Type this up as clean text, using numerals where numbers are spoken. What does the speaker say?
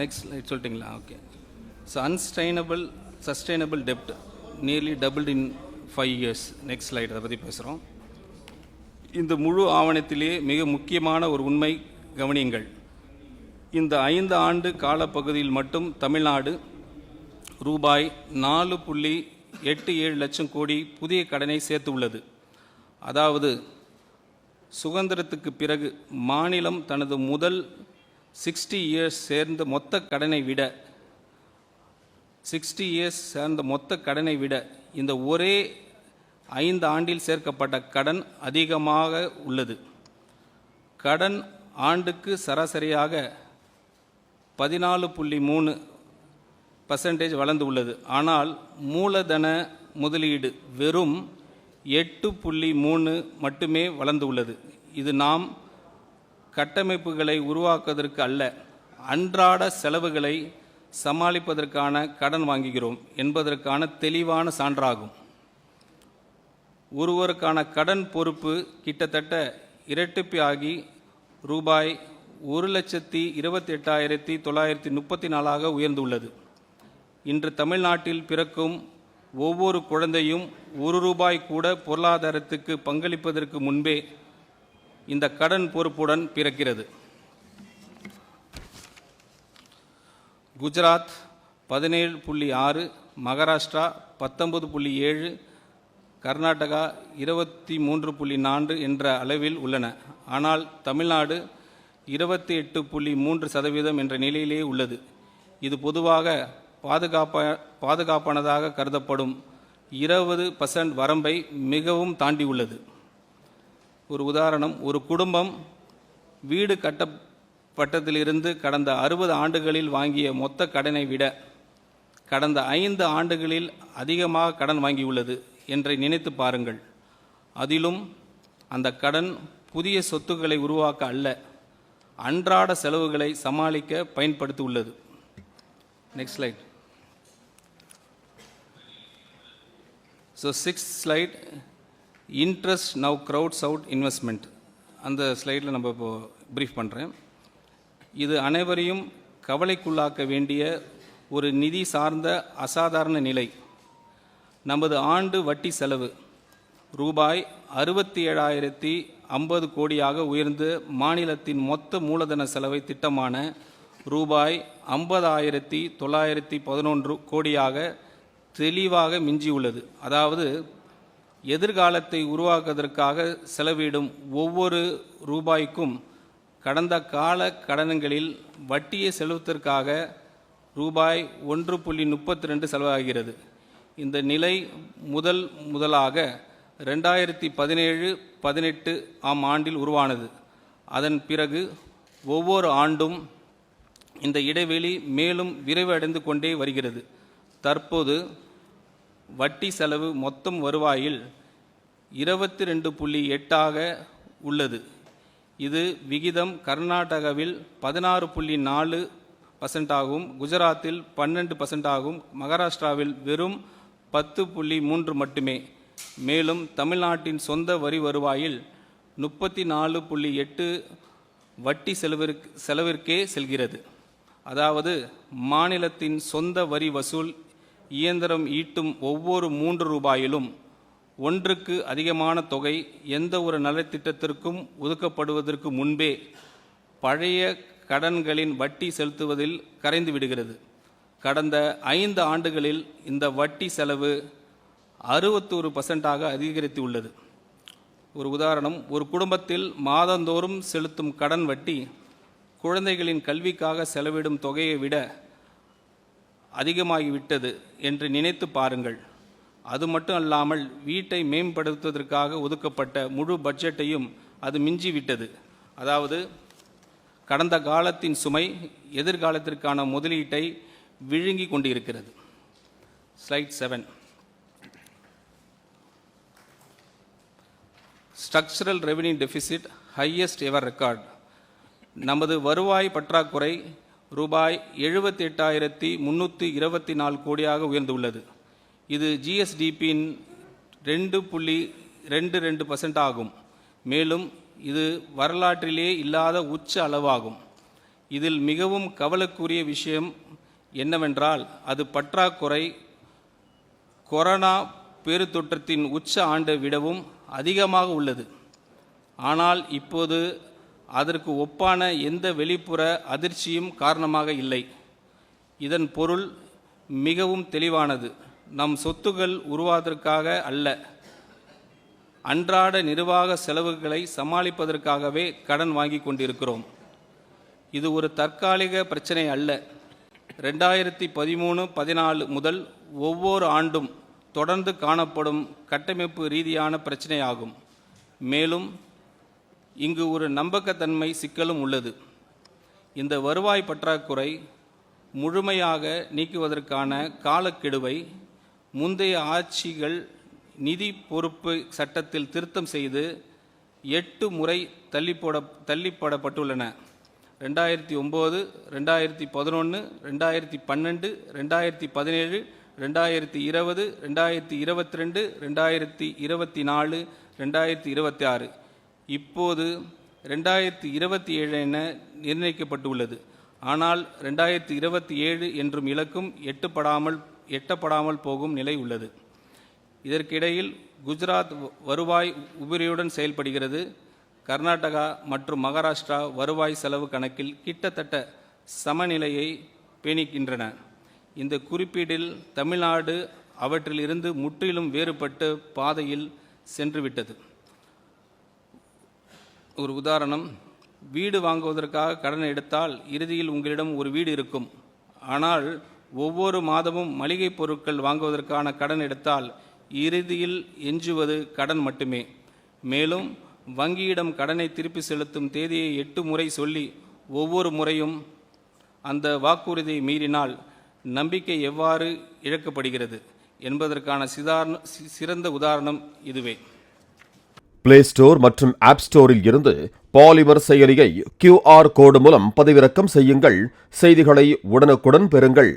Next slide சொல்லிட்டிங்களா? Okay. So sustainable டெப்ட் nearly doubled in 5 years. Next slide அதை பற்றி பேசுகிறோம். இந்த முழு ஆவணத்திலே மிக முக்கியமான ஒரு உண்மை கவனியுங்கள். இந்த 5 ஆண்டு காலப்பகுதியில் மட்டும் தமிழ்நாடு ரூபாய் 4.87 லட்சம் கோடி புதிய கடனை சேர்த்து உள்ளது. அதாவது சுதந்திரத்துக்கு பிறகு மாநிலம் தனது முதல் 60 years சேர்ந்த மொத்த கடனை விட இந்த ஒரே 5 ஆண்டில் சேர்க்கப்பட்ட கடன் அதிகமாக உள்ளது. கடன் ஆண்டுக்கு சராசரியாக 14.3% வளர்ந்து உள்ளது. ஆனால் மூலதன முதலீடு வெறும் 8.3 மட்டுமே வளர்ந்து உள்ளது. இது நாம் கட்டமைப்புகளை உருவாக்குவதற்கு அல்ல, அன்றாட செலவுகளை சமாளிப்பதற்கான கடன் வாங்குகிறோம் என்பதற்கான தெளிவான சான்றாகும். ஒருவருக்கான கடன் பொறுப்பு கிட்டத்தட்ட இரட்டிப்பாகி ரூபாய் 1,28,934 உயர்ந்துள்ளது. இன்று தமிழ்நாட்டில் பிறக்கும் ஒவ்வொரு குழந்தையும் ₹1 கூட பொருளாதாரத்துக்கு பங்களிப்பதற்கு முன்பே இந்த கடன் பொறுப்புடன் பிறக்கிறது. குஜராத் 17.6, மகாராஷ்டிரா 19.7, கர்நாடகா 23.4 என்ற அளவில் உள்ளன. ஆனால் தமிழ்நாடு 28.3% என்ற நிலையிலே உள்ளது. இது பொதுவாக பாதுகாப்பானதாக கருதப்படும் 20% வரம்பை மிகவும் தாண்டி உள்ளது. ஒரு உதாரணம், ஒரு குடும்பம் வீடு கட்டப்பட்டதிலிருந்து கடந்த 60 ஆண்டுகளில் வாங்கிய மொத்த கடனை விட கடந்த 5 ஆண்டுகளில் அதிகமாக கடன் வாங்கியுள்ளது என்று நினைத்து பாருங்கள். அதிலும் அந்த கடன் புதிய சொத்துக்களை உருவாக்க அல்ல, அன்றாட செலவுகளை சமாளிக்க பயன்படுத்தி உள்ளது. Next slide. So 6th slide, interest now crowds out investment. அந்த ஸ்லைடில் நம்ம இப்போ ப்ரீஃப் பண்ணுறேன். இது அனைவரையும் கவலைக்குள்ளாக்க வேண்டிய ஒரு நிதி சார்ந்த அசாதாரண நிலை. நமது ஆண்டு வட்டி செலவு ரூபாய் 67,050 கோடியாக உயர்ந்து மாநிலத்தின் மொத்த மூலதன செலவை திட்டமான ரூபாய் 50,911 கோடியாக தெளிவாக மிஞ்சியுள்ளது. அதாவது எதிர்காலத்தை உருவாக்குவதற்காக செலவிடும் ஒவ்வொரு ரூபாய்க்கும் கடந்த கால கடன்களில் வட்டியை செலுத்துவதற்காக ரூபாய் 1.32 செலவாகிறது. இந்த நிலை முதலாக 2017-18 ஆண்டில் உருவானது. அதன் பிறகு ஒவ்வொரு ஆண்டும் இந்த இடைவெளி மேலும் விரைவடைந்து கொண்டே வருகிறது. தற்போது வட்டி செலவு மொத்தம் வருவாயில் 22.8 உள்ளது. இது விகிதம் கர்நாடகாவில் 16.4% ஆகும், குஜராத்தில் 12% ஆகும், மகாராஷ்டிராவில் வெறும் 10.3 மட்டுமே. மேலும் தமிழ்நாட்டின் சொந்த வரி வருவாயில் 34.8 வட்டி செலவிற்கே செல்கிறது. அதாவது மாநிலத்தின் சொந்த வரி வசூல் இயந்திரம் ஈட்டும் ஒவ்வொரு 3 ரூபாயிலும் 1க்கு அதிகமான தொகை எந்த ஒரு நலத்திட்டத்திற்கும் ஒதுக்கப்படுவதற்கு முன்பே பழைய கடன்களின் வட்டி செலுத்துவதில் கரைந்து விடுகிறது. கடந்த 5 ஆண்டுகளில் இந்த வட்டி செலவு 61% அதிகரித்து உள்ளது. ஒரு உதாரணம், ஒரு குடும்பத்தில் மாதந்தோறும் செலுத்தும் கடன் வட்டி குழந்தைகளின் கல்விக்காக செலவிடும் தொகையை விட அதிகமாகிவிட்டது என்று நினைத்து பாருங்கள். அது மட்டும் அல்லாமல் வீட்டை மேம்படுத்துவதற்காக ஒதுக்கப்பட்ட முழு பட்ஜெட்டையும் அது மிஞ்சிவிட்டது. அதாவது கடந்த காலத்தின் சுமை எதிர்காலத்திற்கான முதலீட்டை விழுங்கி கொண்டிருக்கிறது. Slide 7. Structural revenue deficit highest ever record. நமது வருவாய் பற்றாக்குறை ரூபாய் 78,324 கோடியாக உயர்ந்துள்ளது. இது ஜிஎஸ்டிபியின் 2.22% ஆகும். மேலும் இது வரலாற்றிலே இல்லாத உச்ச அளவாகும். இதில் மிகவும் கவலைக்குரிய விஷயம் என்னவென்றால் அது பற்றாக்குறை கொரோனா பெருந்தொற்றத்தின் உச்ச ஆண்டை விடவும் அதிகமாக உள்ளது. ஆனால் இப்போது அதற்கு ஒப்பான எந்த வெளிப்புற அதிர்ச்சியும் காரணமாக இல்லை. இதன் பொருள் மிகவும் தெளிவானது. நம் சொத்துக்கள் உருவாவதற்காக அல்ல, அன்றாட நிர்வாக செலவுகளை சமாளிப்பதற்காகவே கடன் வாங்கி கொண்டிருக்கிறோம். இது ஒரு தற்காலிக பிரச்சனை அல்ல. 2013-14 முதல் ஒவ்வொரு ஆண்டும் தொடர்ந்து காணப்படும் கட்டமைப்பு ரீதியான பிரச்சனையாகும். மேலும் இங்கு ஒரு நம்பகத்தன்மை சிக்கலும் உள்ளது. இந்த வருவாய் பற்றாக்குறை முழுமையாக நீக்குவதற்கான காலக்கெடுவை முந்தைய ஆட்சிகள் நிதி பொறுப்பு சட்டத்தில் திருத்தம் செய்து 8 முறை தள்ளிப்படப்பட்டுள்ளன. 2009, 2011, 2012, 2017, 2020, 2022, 2024, 2026, இப்போது 2027 என நிர்ணயிக்கப்பட்டுள்ளது. ஆனால் 2027 என்றும் இலக்கும் எட்டப்படாமல் போகும் நிலை உள்ளது. இதற்கிடையில் குஜராத் வருவாய் உபரியுடன் செயல்படுகிறது. கர்நாடகா மற்றும் மகாராஷ்டிரா வருவாய் செலவு கணக்கில் கிட்டத்தட்ட சமநிலையை பேணிக்கின்றன. இந்த குறிப்பீடில் தமிழ்நாடு அவற்றில் இருந்து முற்றிலும் வேறுபட்ட பாதையில் சென்றுவிட்டது. ஒரு உதாரணம், வீடு வாங்குவதற்காக கடன் எடுத்தால் இறுதியில் உங்களிடம் ஒரு வீடு இருக்கும். ஆனால் ஒவ்வொரு மாதமும் மளிகை பொருட்கள் வாங்குவதற்கான கடன் எடுத்தால் இறுதியில் எஞ்சுவது கடன் மட்டுமே. மேலும் வங்கியிடம் கடனை திருப்பி செலுத்தும் தேதியை 8 முறை சொல்லி ஒவ்வொரு முறையும் அந்த வாக்குறுதியை மீறினால் நம்பிக்கை எவ்வாறு இழக்கப்படுகிறது என்பதற்கான சிறந்த உதாரணம் இதுவே. பிளே ஸ்டோர் மற்றும் ஆப் ஸ்டோரில் இருந்து பாலிமர் செயலியை QR கோடு மூலம் பதிவிறக்கம் செய்யுங்கள். செய்திகளை உடனுக்குடன் பெறுங்கள்.